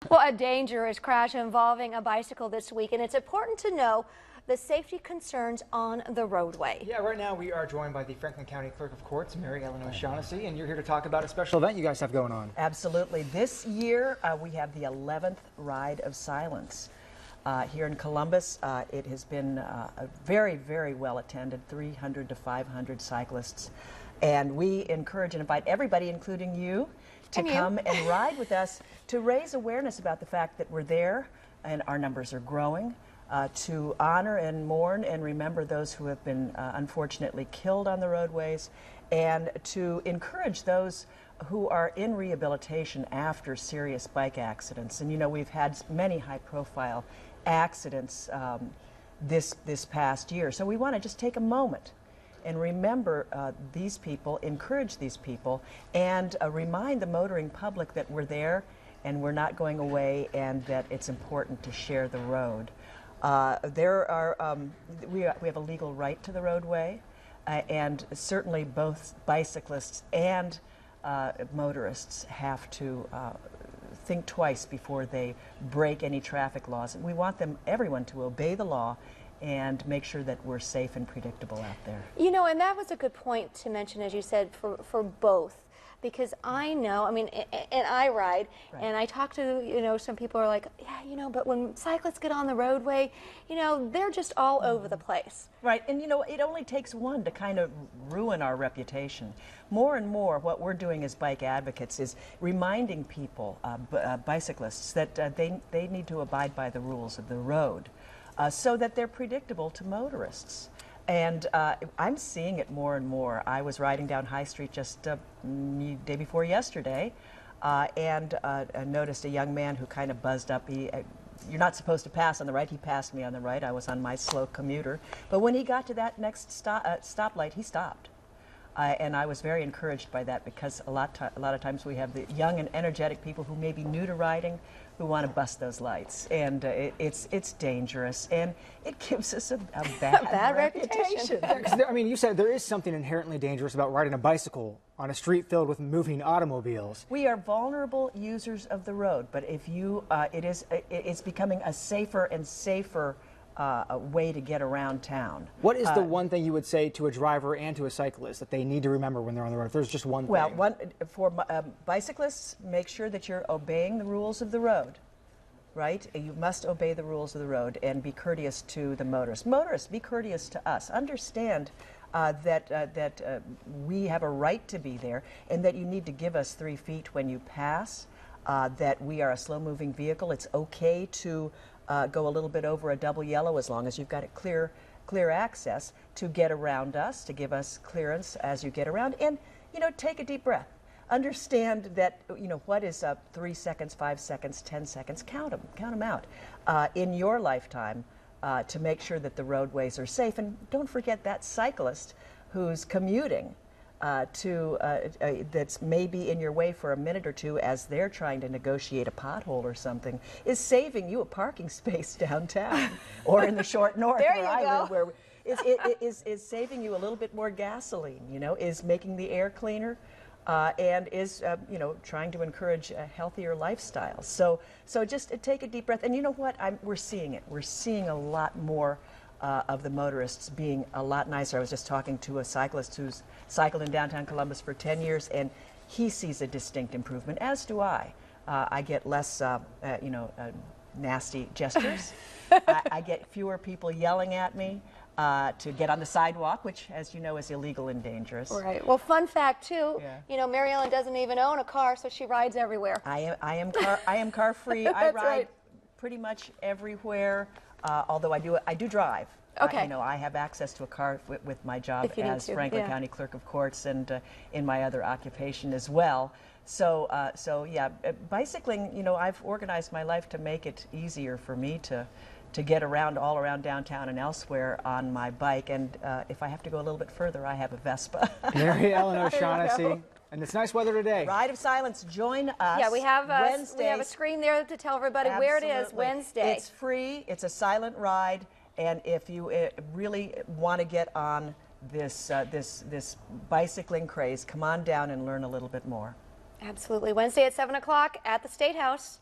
Well, a dangerous crash involving a bicycle this week, and it's important to know the safety concerns on the roadway. Yeah, right now we are joined by the Franklin County Clerk of Courts, Mary Ellen O'Shaughnessy, and you're here to talk about a special event you guys have going on. Absolutely. This year we have the 11th Ride of Silence. Here in Columbus, it has been a very, very well attended, 300 to 500 cyclists. And we encourage and invite everybody, including you, to come and ride with us to raise awareness about the fact that we're there and our numbers are growing, to honor and mourn and remember those who have been unfortunately killed on the roadways, and to encourage those who are in rehabilitation after serious bike accidents. And you know, we've had many high-profile accidents this past year, so we want to just take a moment and remember these people, encourage these people, and remind the motoring public that we're there and we're not going away, and that it's important to share the road. We have a legal right to the roadway, and certainly both bicyclists and motorists have to think twice before they break any traffic laws. We want everyone to obey the law and make sure that we're safe and predictable out there. You know, and that was a good point to mention, as you said, for both. Because I know, I mean, and I ride, and I talk to, you know, some people are like, yeah, you know, but when cyclists get on the roadway, you know, they're just all over the place. Right, and you know, it only takes one to kind of ruin our reputation. More and more, what we're doing as bike advocates is reminding people, bicyclists, that they need to abide by the rules of the road so that they're predictable to motorists. And I'm seeing it more and more. I was riding down High Street just day before yesterday and noticed a young man who kind of buzzed up. You're not supposed to pass on the right. He passed me on the right. I was on my slow commuter. But when he got to that next stoplight, he stopped. And I was very encouraged by that, because a lot of times we have the young and energetic people who may be new to riding who want to bust those lights, and it's dangerous, and it gives us a bad reputation. Yeah, I mean, you said there is something inherently dangerous about riding a bicycle on a street filled with moving automobiles. We are vulnerable users of the road, but if you, it's becoming a safer and safer a way to get around town. What is the one thing you would say to a driver and to a cyclist that they need to remember when they're on the road? If there's just one thing. Well, for bicyclists, make sure that you're obeying the rules of the road, right? You must obey the rules of the road and be courteous to the motorists. Motorists, be courteous to us. Understand that we have a right to be there, and that you need to give us 3 feet when you pass, that we are a slow-moving vehicle. It's okay to go a little bit over a double yellow, as long as you've got clear access to get around us, to give us clearance as you get around. And, you know, take a deep breath. Understand that, you know, what is 3 seconds, 5 seconds, 10 seconds, count them out in your lifetime to make sure that the roadways are safe. And don't forget that cyclist who's commuting that's maybe in your way for a minute or two as they're trying to negotiate a pothole or something, is saving you a parking space downtown or in the short north where I live, where is saving you a little bit more gasoline, you know, is making the air cleaner, and is you know, trying to encourage a healthier lifestyle. So just take a deep breath. And you know what, we're seeing it. We're seeing a lot more of the motorists being a lot nicer. I was just talking to a cyclist who's cycled in downtown Columbus for 10 years, and he sees a distinct improvement, as do I. I get less, you know, nasty gestures. I get fewer people yelling at me to get on the sidewalk, which, as you know, is illegal and dangerous. Right. Well, fun fact too. Yeah. You know, Mary Ellen doesn't even own a car, so she rides everywhere. I am car free. I ride pretty much everywhere. Although I do drive. Okay. You know, I have access to a car with my job as Franklin County Clerk of Courts, and in my other occupation as well. So yeah, bicycling, you know, I've organized my life to make it easier for me to get around all around downtown and elsewhere on my bike. And if I have to go a little bit further, I have a Vespa. Mary Ellen O'Shaughnessy. And it's nice weather today. Ride of Silence, join us. Yeah, we have a screen there to tell everybody where it is Wednesday. It's free, it's a silent ride, and if you really want to get on this bicycling craze, come on down and learn a little bit more. Absolutely. Wednesday at 7 o'clock at the State House.